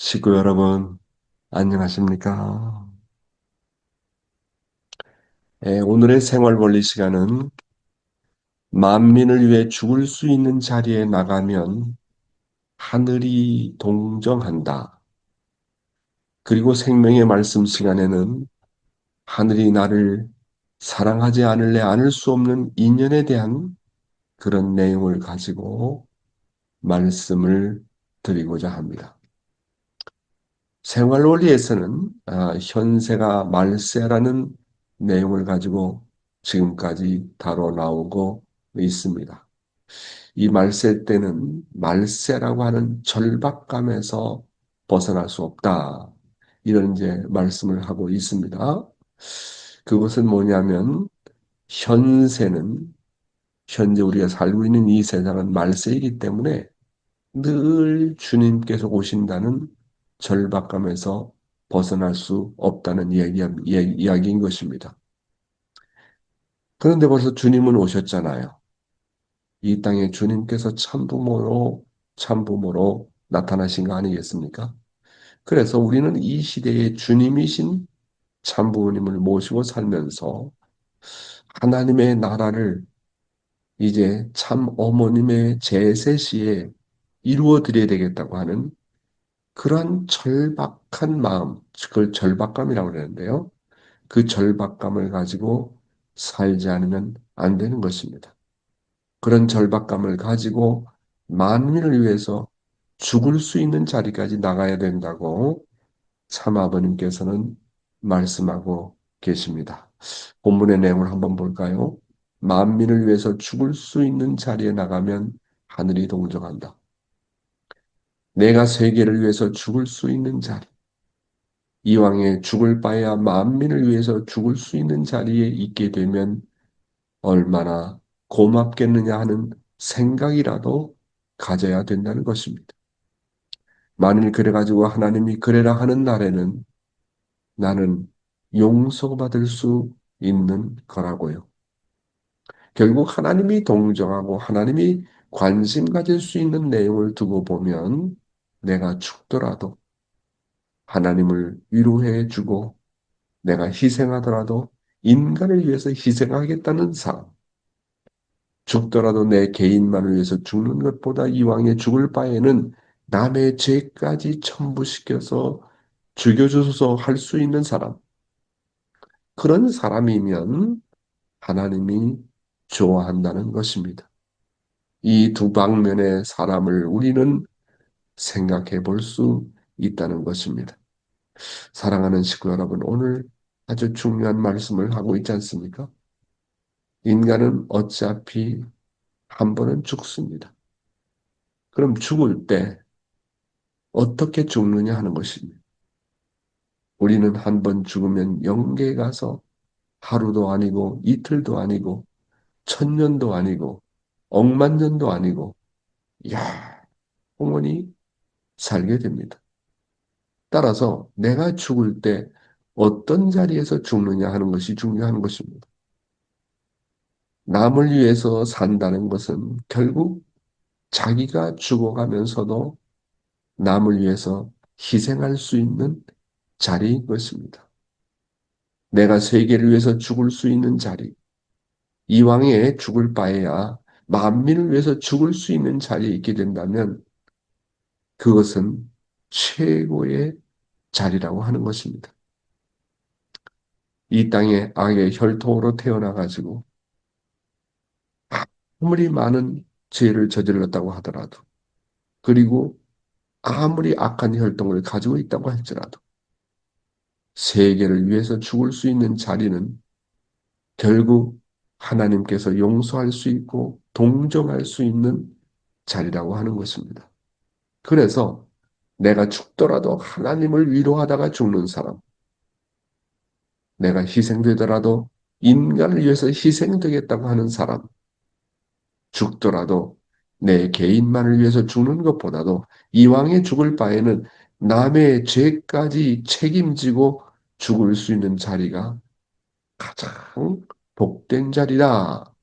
식구 여러분, 안녕하십니까? 오늘의 생활원리 시간은 만민을 위해 죽을 수 있는 자리에 나가면 하늘이 동정한다. 그리고 생명의 말씀 시간에는 하늘이 나를 사랑하지 않을래 않을 수 없는 인연에 대한 그런 내용을 가지고 말씀을 드리고자 합니다. 생활원리에서는 현세가 말세라는 내용을 가지고 지금까지 다뤄 나오고 있습니다. 이 말세 때는 말세라고 하는 절박감에서 벗어날 수 없다. 이런 이제 말씀을 하고 있습니다. 그것은 뭐냐면 현세는 현재 우리가 살고 있는 이 세상은 말세이기 때문에 늘 주님께서 오신다는 절박감에서 벗어날 수 없다는 이야기인 것입니다. 그런데 벌써 주님은 오셨잖아요. 이 땅에 주님께서 참부모로 나타나신 거 아니겠습니까? 그래서 우리는 이 시대에 주님이신 참부모님을 모시고 살면서 하나님의 나라를 이제 참 어머님의 제세시에 이루어 드려야 되겠다고 하는 그러한 절박한 마음, 그걸 절박감이라고 그러는데요. 그 절박감을 가지고 살지 않으면 안 되는 것입니다. 그런 절박감을 가지고 만민을 위해서 죽을 수 있는 자리까지 나가야 된다고 참아버님께서는 말씀하고 계십니다. 본문의 내용을 한번 볼까요? 만민을 위해서 죽을 수 있는 자리에 나가면 하늘이 동정한다. 내가 세계를 위해서 죽을 수 있는 자리. 이왕에 죽을 바에야 만민을 위해서 죽을 수 있는 자리에 있게 되면 얼마나 고맙겠느냐 하는 생각이라도 가져야 된다는 것입니다. 만일 그래가지고 하나님이 그래라 하는 날에는 나는 용서받을 수 있는 거라고요. 결국 하나님이 동정하고 하나님이 관심 가질 수 있는 내용을 두고 보면 내가 죽더라도 하나님을 위로해 주고 내가 희생하더라도 인간을 위해서 희생하겠다는 삶, 죽더라도 내 개인만을 위해서 죽는 것보다 이왕에 죽을 바에는 남의 죄까지 첨부시켜서 죽여주소서 할 수 있는 사람, 그런 사람이면 하나님이 좋아한다는 것입니다. 이 두 방면의 사람을 우리는 생각해 볼 수 있다는 것입니다. 사랑하는 식구 여러분, 오늘 아주 중요한 말씀을 하고 있지 않습니까? 인간은 어차피 한 번은 죽습니다. 그럼 죽을 때 어떻게 죽느냐 하는 것입니다. 우리는 한 번 죽으면 영계에 가서 하루도 아니고 이틀도 아니고 천년도 아니고 억만년도 아니고 영원히 살게 됩니다. 따라서 내가 죽을 때 어떤 자리에서 죽느냐 하는 것이 중요한 것입니다. 남을 위해서 산다는 것은 결국 자기가 죽어가면서도 남을 위해서 희생할 수 있는 자리인 것입니다. 내가 세계를 위해서 죽을 수 있는 자리, 이왕에 죽을 바에야 만민을 위해서 죽을 수 있는 자리에 있게 된다면 그것은 최고의 자리라고 하는 것입니다. 이 땅에 악의 혈통으로 태어나가지고 아무리 많은 죄를 저질렀다고 하더라도 그리고 아무리 악한 혈통을 가지고 있다고 할지라도 세계를 위해서 죽을 수 있는 자리는 결국 하나님께서 용서할 수 있고 동정할 수 있는 자리라고 하는 것입니다. 그래서 내가 죽더라도 하나님을 위로하다가 죽는 사람, 내가 희생되더라도 인간을 위해서 희생되겠다고 하는 사람, 죽더라도 내 개인만을 위해서 죽는 것보다도 이왕에 죽을 바에는 남의 죄까지 책임지고 죽을 수 있는 자리가 가장 복된 자리다.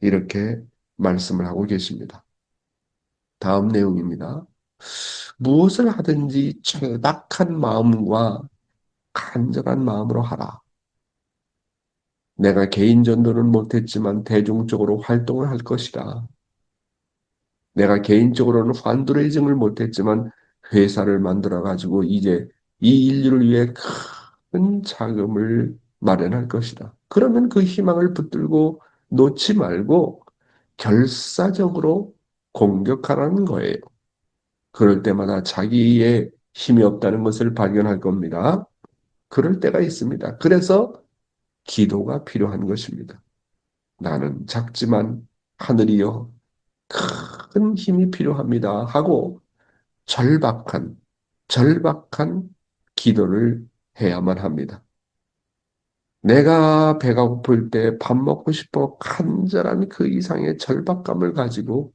이렇게 말씀을 하고 계십니다. 다음 내용입니다. 무엇을 하든지 절박한 마음과 간절한 마음으로 하라. 내가 개인 전도는 못했지만 대중적으로 활동을 할 것이다. 내가 개인적으로는 펀드레이징을 못했지만 회사를 만들어 가지고 이제 이 인류를 위해 큰 자금을 마련할 것이다. 그러면 그 희망을 붙들고 놓지 말고 결사적으로 공격하라는 거예요. 그럴 때마다 자기의 힘이 없다는 것을 발견할 겁니다. 그럴 때가 있습니다. 그래서 기도가 필요한 것입니다. 나는 작지만 하늘이여 큰 힘이 필요합니다 하고 절박한, 절박한 기도를 해야만 합니다. 내가 배가 고플 때 밥 먹고 싶어 간절한 그 이상의 절박감을 가지고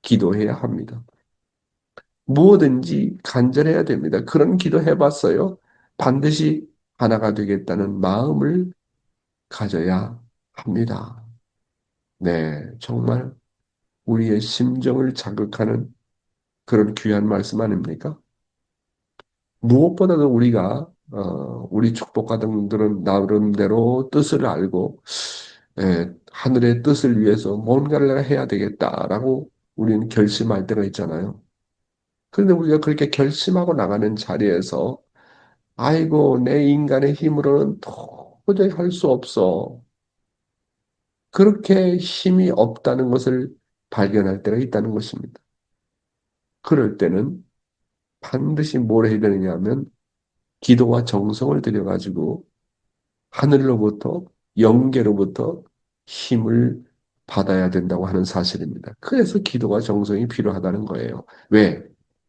기도해야 합니다. 무엇든지 간절해야 됩니다. 그런 기도 해봤어요. 반드시 하나가 되겠다는 마음을 가져야 합니다. 네, 정말 우리의 심정을 자극하는 그런 귀한 말씀 아닙니까? 무엇보다도 우리가 우리 축복가들은 나름대로 뜻을 알고 하늘의 뜻을 위해서 뭔가를 해야 되겠다라고 우리는 결심할 때가 있잖아요. 그런데 우리가 그렇게 결심하고 나가는 자리에서 아이고 내 인간의 힘으로는 도저히 할 수 없어. 그렇게 힘이 없다는 것을 발견할 때가 있다는 것입니다. 그럴 때는 반드시 뭘 해야 되느냐 하면 기도와 정성을 들여가지고 하늘로부터 영계로부터 힘을 받아야 된다고 하는 사실입니다. 그래서 기도와 정성이 필요하다는 거예요. 왜?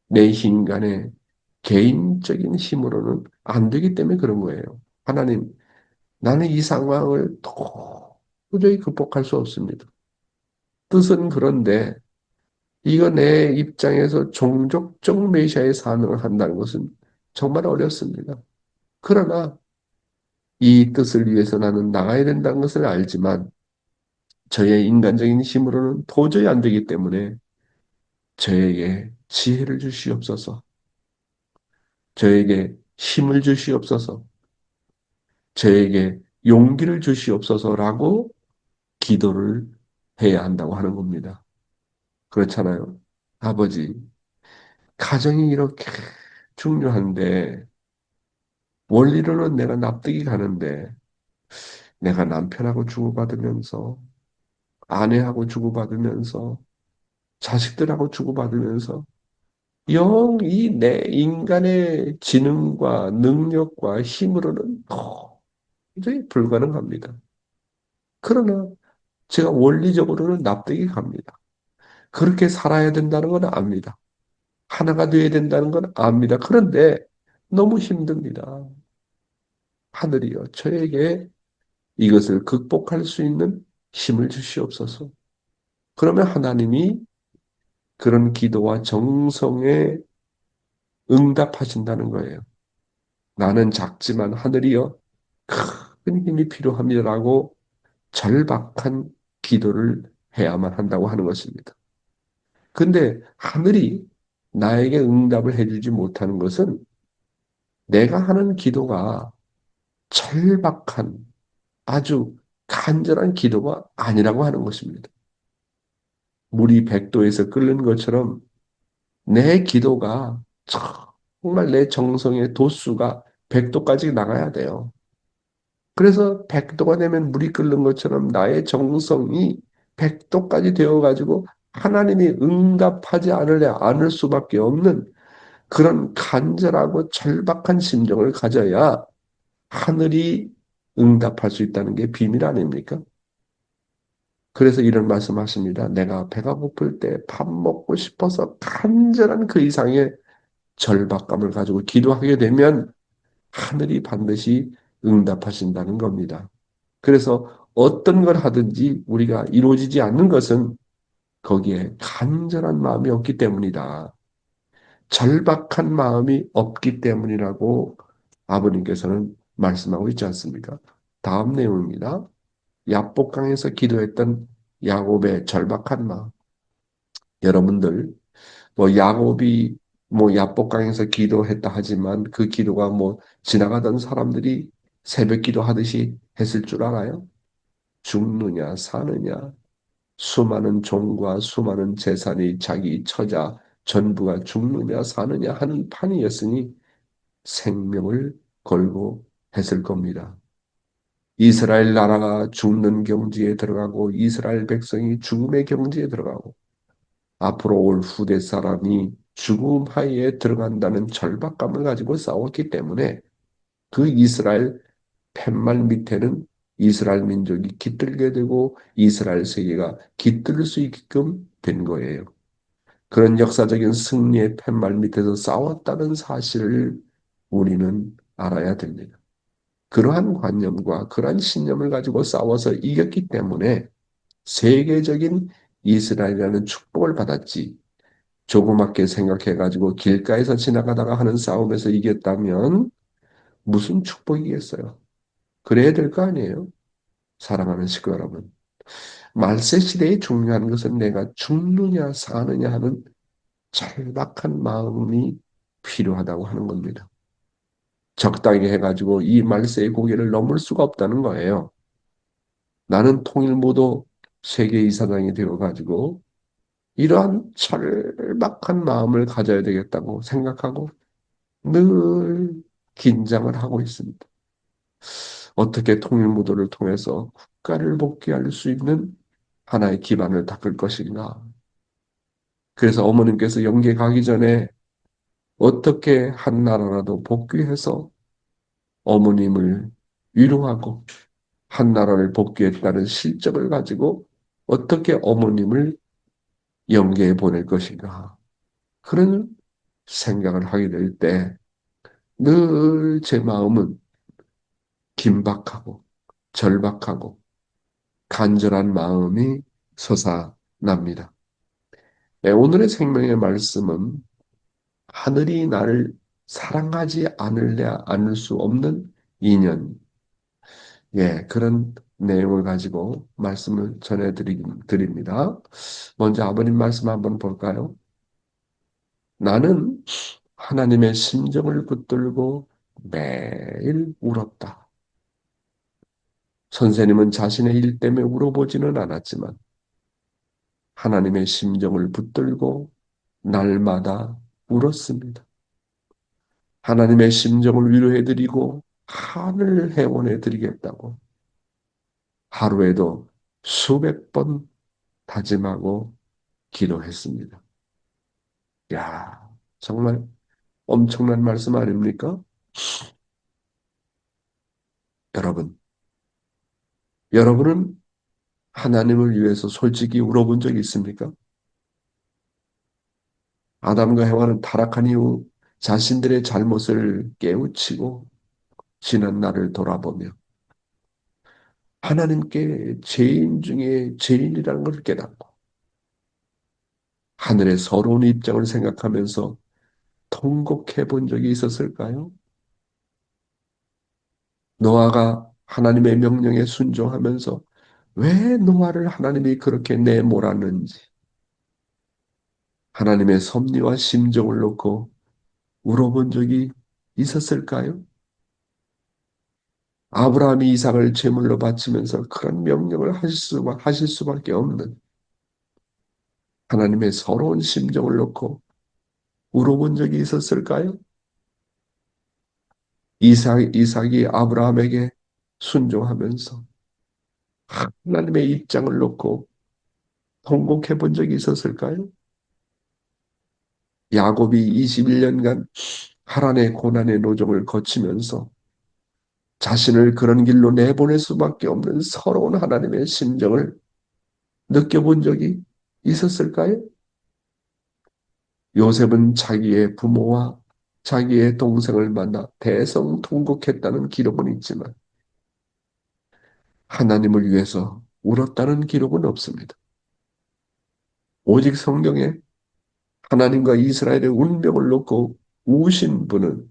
내 인간의 개인적인 힘으로는 안 되기 때문에 그런 거예요. 하나님, 나는 이 상황을 도저히 극복할 수 없습니다. 뜻은 그런데 이거 내 입장에서 종족적 메시아의 사명을 한다는 것은 정말 어렵습니다. 그러나 이 뜻을 위해서 나는 나가야 된다는 것을 알지만 저의 인간적인 힘으로는 도저히 안 되기 때문에 저에게 지혜를 주시옵소서, 저에게 힘을 주시옵소서, 저에게 용기를 주시옵소서라고 기도를 해야 한다고 하는 겁니다. 그렇잖아요. 아버지, 가정이 이렇게 중요한데 원리로는 내가 납득이 가는데 내가 남편하고 주고받으면서 아내하고 주고받으면서 자식들하고 주고받으면서 영 이 내 인간의 지능과 능력과 힘으로는 도저히 불가능합니다. 그러나 제가 원리적으로는 납득이 갑니다. 그렇게 살아야 된다는 건 압니다. 하나가 되어야 된다는 건 압니다. 그런데 너무 힘듭니다. 하늘이여 저에게 이것을 극복할 수 있는 힘을 주시옵소서. 그러면 하나님이 그런 기도와 정성에 응답하신다는 거예요. 나는 작지만 하늘이여 큰 힘이 필요합니다라고 절박한 기도를 해야만 한다고 하는 것입니다. 근데 하늘이 나에게 응답을 해주지 못하는 것은 내가 하는 기도가 절박한 아주 간절한 기도가 아니라고 하는 것입니다. 물이 100도에서 끓는 것처럼 내 기도가 정말 내 정성의 도수가 100도까지 나가야 돼요. 그래서 100도가 되면 물이 끓는 것처럼 나의 정성이 100도까지 되어가지고 하나님이 응답하지 않을 수밖에 없는 그런 간절하고 절박한 심정을 가져야 하늘이 응답할 수 있다는 게 비밀 아닙니까? 그래서 이런 말씀하십니다. 내가 배가 고플 때 밥 먹고 싶어서 간절한 그 이상의 절박감을 가지고 기도하게 되면 하늘이 반드시 응답하신다는 겁니다. 그래서 어떤 걸 하든지 우리가 이루어지지 않는 것은 거기에 간절한 마음이 없기 때문이다. 절박한 마음이 없기 때문이라고 아버님께서는 말씀하고 있지 않습니까? 다음 내용입니다. 야복강에서 기도했던 야곱의 절박한 마음. 여러분들, 뭐 야곱이 뭐 야복강에서 기도했다 하지만 그 기도가 뭐 지나가던 사람들이 새벽 기도하듯이 했을 줄 알아요? 죽느냐 사느냐 수많은 종과 수많은 재산이 자기 처자 전부가 죽느냐 사느냐 하는 판이었으니 생명을 걸고 했을 겁니다. 이스라엘 나라가 죽는 경지에 들어가고 이스라엘 백성이 죽음의 경지에 들어가고 앞으로 올 후대 사람이 죽음 하에 들어간다는 절박감을 가지고 싸웠기 때문에 그 이스라엘 팻말 밑에는 이스라엘 민족이 깃들게 되고 이스라엘 세계가 깃들 수 있게끔 된 거예요. 그런 역사적인 승리의 팻말 밑에서 싸웠다는 사실을 우리는 알아야 됩니다. 그러한 관념과 그러한 신념을 가지고 싸워서 이겼기 때문에 세계적인 이스라엘이라는 축복을 받았지. 조그맣게 생각해가지고 길가에서 지나가다가 하는 싸움에서 이겼다면 무슨 축복이겠어요? 그래야 될 거 아니에요? 사랑하는 식구 여러분. 말세 시대에 중요한 것은 내가 죽느냐 사느냐 하는 절박한 마음이 필요하다고 하는 겁니다. 적당히 해가지고 이 말세의 고개를 넘을 수가 없다는 거예요. 나는 통일무도 세계이사장이 되어가지고 이러한 절박한 마음을 가져야 되겠다고 생각하고 늘 긴장을 하고 있습니다. 어떻게 통일무도를 통해서 국가를 복귀할 수 있는 하나의 기반을 닦을 것인가. 그래서 어머님께서 영계 가기 전에 어떻게 한 나라라도 복귀해서 어머님을 위로하고 한 나라를 복귀했다는 실적을 가지고 어떻게 어머님을 영계에 보낼 것인가. 그런 생각을 하게 될 때 늘 제 마음은 긴박하고 절박하고 간절한 마음이 솟아납니다. 네, 오늘의 생명의 말씀은 하늘이 나를 사랑하지 않을 수 없는 인연. 예, 그런 내용을 가지고 말씀을 드립니다. 먼저 아버님 말씀 한번 볼까요? 나는 하나님의 심정을 붙들고 매일 울었다. 선생님은 자신의 일 때문에 울어보지는 않았지만 하나님의 심정을 붙들고 날마다 울었습니다. 하나님의 심정을 위로해드리고 하늘 회원해드리겠다고 하루에도 수백 번 다짐하고 기도했습니다. 야, 정말 엄청난 말씀 아닙니까? 여러분, 여러분은 하나님을 위해서 솔직히 울어본 적이 있습니까? 아담과 해와는 타락한 이후 자신들의 잘못을 깨우치고 지난 날을 돌아보며 하나님께 죄인 중에 죄인이라는 걸 깨닫고 하늘의 서러운 입장을 생각하면서 통곡해 본 적이 있었을까요? 노아가 하나님의 명령에 순종하면서 왜 노아를 하나님이 그렇게 내몰았는지 하나님의 섭리와 심정을 놓고 울어본 적이 있었을까요? 아브라함이 이삭을 제물로 바치면서 그런 명령을 하실 수밖에 없는 하나님의 서러운 심정을 놓고 울어본 적이 있었을까요? 이삭이 아브라함에게 순종하면서 하나님의 입장을 놓고 통곡해 본 적이 있었을까요? 야곱이 21년간 하란의 고난의 노정을 거치면서 자신을 그런 길로 내보낼 수밖에 없는 서러운 하나님의 심정을 느껴본 적이 있었을까요? 요셉은 자기의 부모와 자기의 동생을 만나 대성통곡했다는 기록은 있지만 하나님을 위해서 울었다는 기록은 없습니다. 오직 성경에 하나님과 이스라엘의 운명을 놓고 우신 분은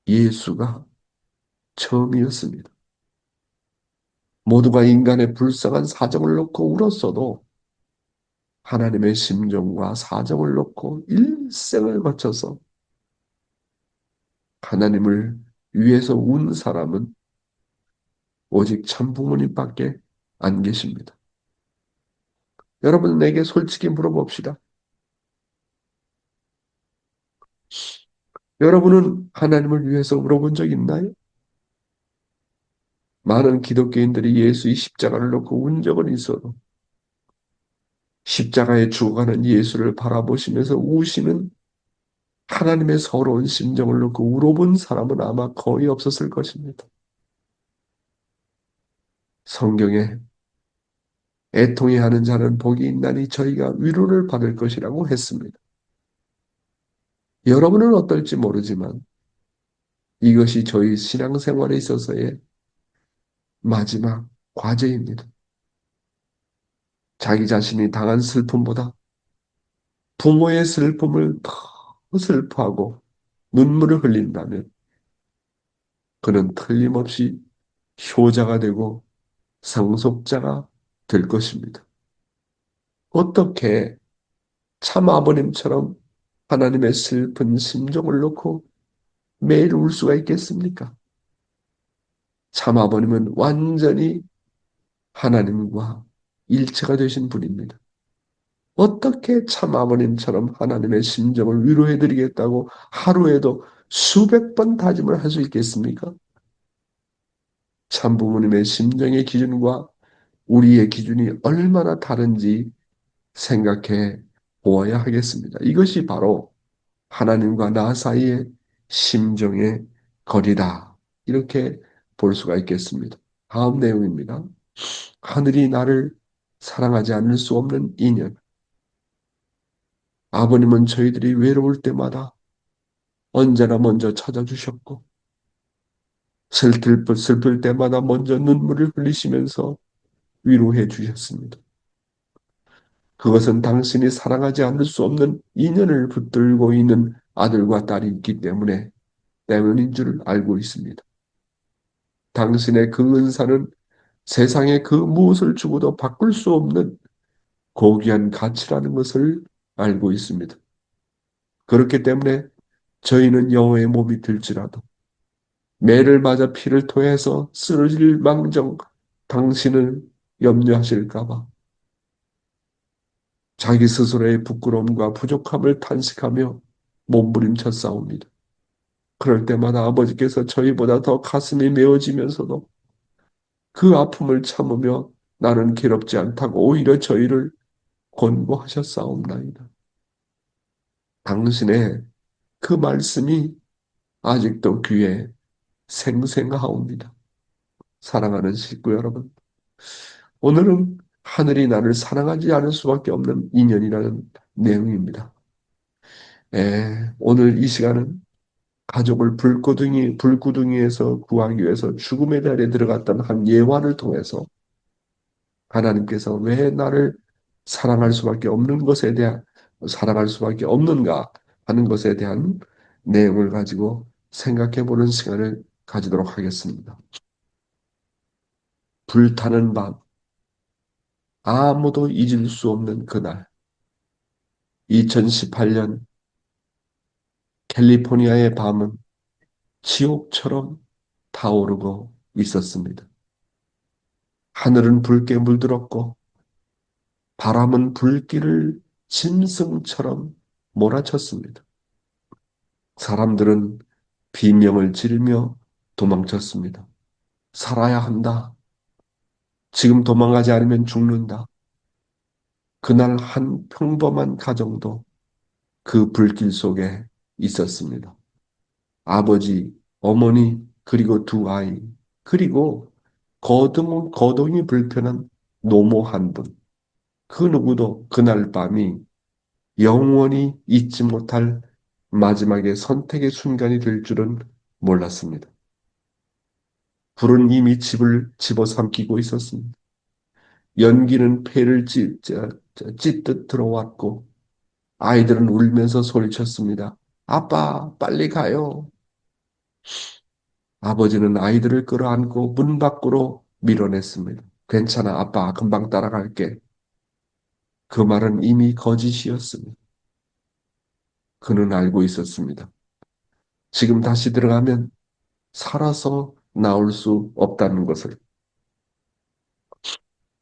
예수가 처음이었습니다. 모두가 인간의 불쌍한 사정을 놓고 울었어도 하나님의 심정과 사정을 놓고 일생을 거쳐서 하나님을 위해서 운 사람은 오직 참부모님밖에 안 계십니다. 여러분, 내게 솔직히 물어봅시다. 여러분은 하나님을 위해서 울어본 적 있나요? 많은 기독교인들이 예수의 십자가를 놓고 운 적은 있어도 십자가에 죽어가는 예수를 바라보시면서 우시는 하나님의 서러운 심정을 놓고 울어본 사람은 아마 거의 없었을 것입니다. 성경에 애통해하는 자는 복이 있나니 저희가 위로를 받을 것이라고 했습니다. 여러분은 어떨지 모르지만 이것이 저희 신앙생활에 있어서의 마지막 과제입니다. 자기 자신이 당한 슬픔보다 부모의 슬픔을 더 슬퍼하고 눈물을 흘린다면 그는 틀림없이 효자가 되고 상속자가 될 것입니다. 어떻게 참 아버님처럼 하나님의 슬픈 심정을 놓고 매일 울 수가 있겠습니까? 참 아버님은 완전히 하나님과 일체가 되신 분입니다. 어떻게 참 아버님처럼 하나님의 심정을 위로해드리겠다고 하루에도 수백 번 다짐을 할 수 있겠습니까? 참 부모님의 심정의 기준과 우리의 기준이 얼마나 다른지 생각해 보아야 하겠습니다. 이것이 바로 하나님과 나 사이의 심정의 거리다. 이렇게 볼 수가 있겠습니다. 다음 내용입니다. 하늘이 나를 사랑하지 않을 수 없는 인연. 아버님은 저희들이 외로울 때마다 언제나 먼저 찾아주셨고, 슬플 때마다 먼저 눈물을 흘리시면서 위로해 주셨습니다. 그것은 당신이 사랑하지 않을 수 없는 인연을 붙들고 있는 아들과 딸이 있기 때문인 줄 알고 있습니다. 당신의 그 은사는 세상에 그 무엇을 주고도 바꿀 수 없는 고귀한 가치라는 것을 알고 있습니다. 그렇기 때문에 저희는 여호와의 몸이 될지라도 매를 맞아 피를 토해서 쓰러질 망정 당신을 염려하실까봐 자기 스스로의 부끄러움과 부족함을 탄식하며 몸부림쳐 싸웁니다. 그럴 때마다 아버지께서 저희보다 더 가슴이 메어지면서도 그 아픔을 참으며 나는 괴롭지 않다고 오히려 저희를 권고하셨사옵나이다. 당신의 그 말씀이 아직도 귀에 생생하옵니다. 사랑하는 식구 여러분, 오늘은 하늘이 나를 사랑하지 않을 수밖에 없는 인연이라는 내용입니다. 오늘 이 시간은 가족을 불구덩이에서 구하기 위해서 죽음의 달에 들어갔던 한 예화를 통해서 하나님께서 왜 나를 사랑할 수밖에 없는 것에 대한 사랑할 수밖에 없는가 하는 것에 대한 내용을 가지고 생각해 보는 시간을 가지도록 하겠습니다. 불타는 밤, 아무도 잊을 수 없는 그날, 2018년 캘리포니아의 밤은 지옥처럼 타오르고 있었습니다. 하늘은 붉게 물들었고 바람은 불길을 짐승처럼 몰아쳤습니다. 사람들은 비명을 지르며 도망쳤습니다. 살아야 한다. 지금 도망가지 않으면 죽는다. 그날 한 평범한 가정도 그 불길 속에 있었습니다. 아버지, 어머니, 그리고 두 아이, 그리고 거동이 불편한 노모 한 분. 그 누구도 그날 밤이 영원히 잊지 못할 마지막의 선택의 순간이 될 줄은 몰랐습니다. 불은 이미 집을 집어삼키고 있었습니다. 연기는 폐를 찢듯 들어왔고 아이들은 울면서 소리쳤습니다. 아빠, 빨리 가요. 아버지는 아이들을 끌어안고 문 밖으로 밀어냈습니다. 괜찮아, 아빠 금방 따라갈게. 그 말은 이미 거짓이었습니다. 그는 알고 있었습니다. 지금 다시 들어가면 살아서 나올 수 없다는 것을.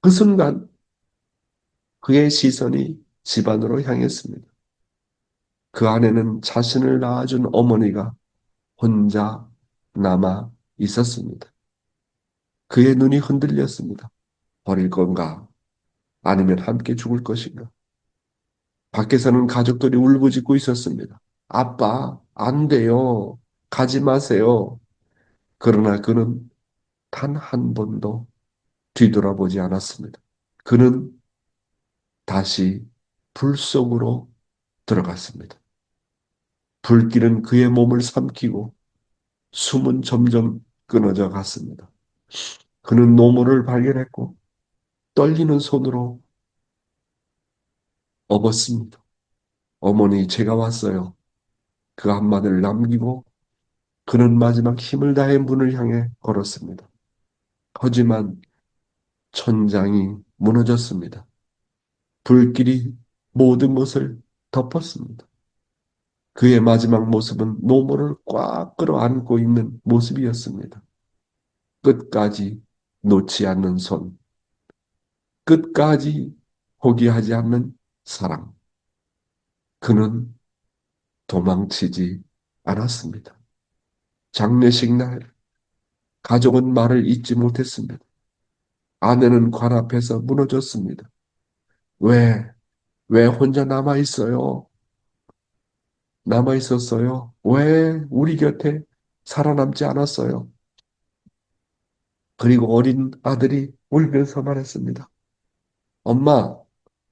그 순간 그의 시선이 집안으로 향했습니다. 그 안에는 자신을 낳아준 어머니가 혼자 남아 있었습니다. 그의 눈이 흔들렸습니다. 버릴 건가? 아니면 함께 죽을 것인가? 밖에서는 가족들이 울부짖고 있었습니다. 아빠, 안 돼요. 가지 마세요. 그러나 그는 단 한 번도 뒤돌아보지 않았습니다. 그는 다시 불 속으로 들어갔습니다. 불길은 그의 몸을 삼키고 숨은 점점 끊어져 갔습니다. 그는 노모를 발견했고 떨리는 손으로 업었습니다. 어머니, 제가 왔어요. 그 한마디를 남기고 그는 마지막 힘을 다해 문을 향해 걸었습니다. 하지만 천장이 무너졌습니다. 불길이 모든 것을 덮었습니다. 그의 마지막 모습은 노모를 꽉 끌어안고 있는 모습이었습니다. 끝까지 놓지 않는 손, 끝까지 포기하지 않는 사랑. 그는 도망치지 않았습니다. 장례식 날 가족은 말을 잇지 못했습니다. 아내는 관 앞에서 무너졌습니다. 왜, 왜 혼자 남아 있어요? 남아 있었어요? 왜 우리 곁에 살아남지 않았어요? 그리고 어린 아들이 울면서 말했습니다. 엄마,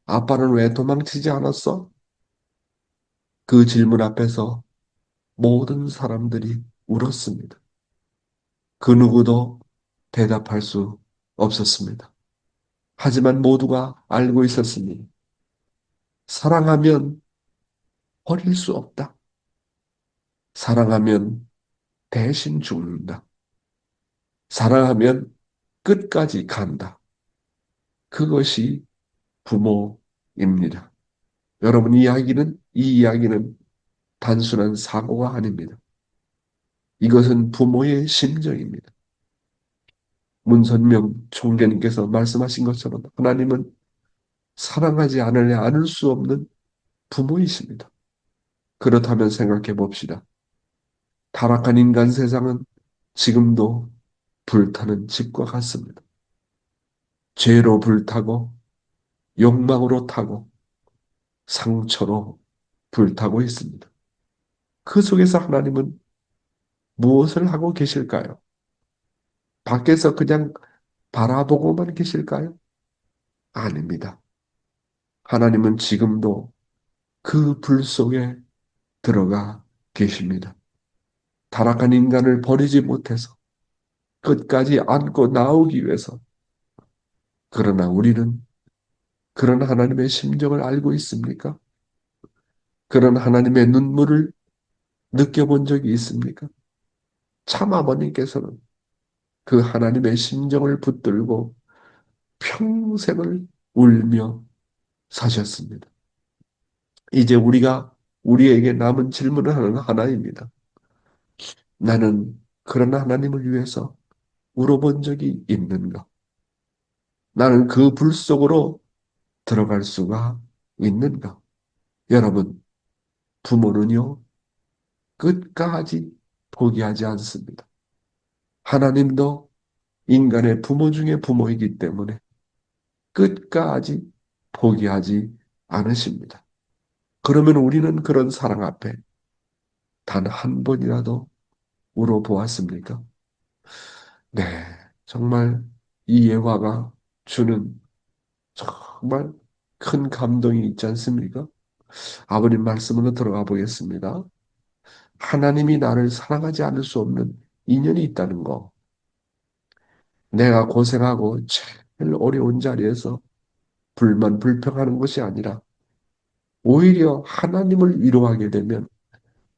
아빠는 왜 도망치지 않았어? 그 질문 앞에서 모든 사람들이 울었습니다. 그 누구도 대답할 수 없었습니다. 하지만 모두가 알고 있었으니 사랑하면 버릴 수 없다. 사랑하면 대신 죽는다. 사랑하면 끝까지 간다. 그것이 부모입니다. 여러분, 이 이야기는 단순한 사고가 아닙니다. 이것은 부모의 심정입니다. 문선명 총재님께서 말씀하신 것처럼 하나님은 사랑하지 않으려 않을 수 없는 부모이십니다. 그렇다면 생각해 봅시다. 타락한 인간 세상은 지금도 불타는 집과 같습니다. 죄로 불타고 욕망으로 타고 상처로 불타고 있습니다. 그 속에서 하나님은 무엇을 하고 계실까요? 밖에서 그냥 바라보고만 계실까요? 아닙니다. 하나님은 지금도 그 불 속에 들어가 계십니다. 타락한 인간을 버리지 못해서 끝까지 안고 나오기 위해서. 그러나 우리는 그런 하나님의 심정을 알고 있습니까? 그런 하나님의 눈물을 느껴본 적이 있습니까? 참 아버님께서는 그 하나님의 심정을 붙들고 평생을 울며 사셨습니다. 이제 우리에게 남은 질문을 하는 하나입니다. 나는 그런 하나님을 위해서 울어본 적이 있는가? 나는 그 불 속으로 들어갈 수가 있는가? 여러분, 부모는요, 끝까지 포기하지 않습니다. 하나님도 인간의 부모 중에 부모이기 때문에 끝까지 포기하지 않으십니다. 그러면 우리는 그런 사랑 앞에 단 한 번이라도 울어보았습니까? 네, 정말 이 예화가 주는 정말 큰 감동이 있지 않습니까? 아버님 말씀으로 들어가 보겠습니다. 하나님이 나를 사랑하지 않을 수 없는 인연이 있다는 거. 내가 고생하고 제일 어려운 자리에서 불평하는 것이 아니라 오히려 하나님을 위로하게 되면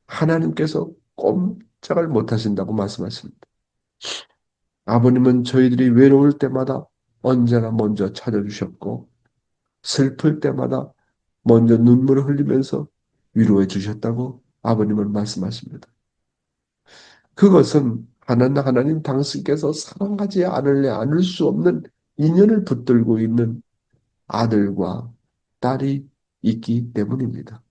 하나님께서 꼼짝을 못하신다고 말씀하십니다. 아버님은 저희들이 외로울 때마다 언제나 먼저 찾아주셨고 슬플 때마다 먼저 눈물을 흘리면서 위로해 주셨다고 아버님은 말씀하십니다. 그것은 하나님 당신께서 사랑하지 않을래 않을 수 없는 인연을 붙들고 있는 아들과 딸이 있기 때문입니다.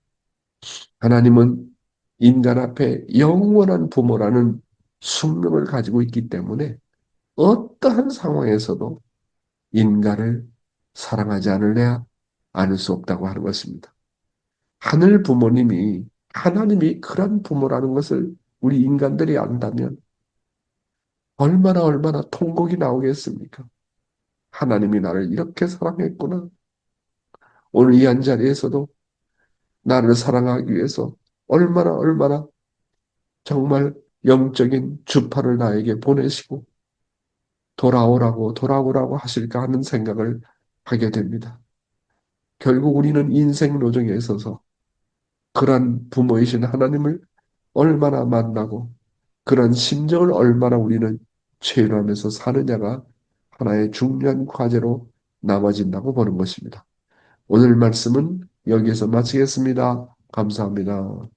하나님은 인간 앞에 영원한 부모라는 숙명을 가지고 있기 때문에 어떠한 상황에서도 인간을 사랑하지 않을래야 않을 수 없다고 하는 것입니다. 하늘 부모님이 하나님이 그런 부모라는 것을 우리 인간들이 안다면 얼마나 통곡이 나오겠습니까? 하나님이 나를 이렇게 사랑했구나. 오늘 이 한 자리에서도 나를 사랑하기 위해서 얼마나 정말 영적인 주파를 나에게 보내시고 돌아오라고 하실까 하는 생각을 하게 됩니다. 결국 우리는 인생 노정에 있어서 그러한 부모이신 하나님을 얼마나 만나고 그런 심정을 얼마나 우리는 체험하면서 사느냐가 하나의 중요한 과제로 남아진다고 보는 것입니다. 오늘 말씀은 여기에서 마치겠습니다. 감사합니다.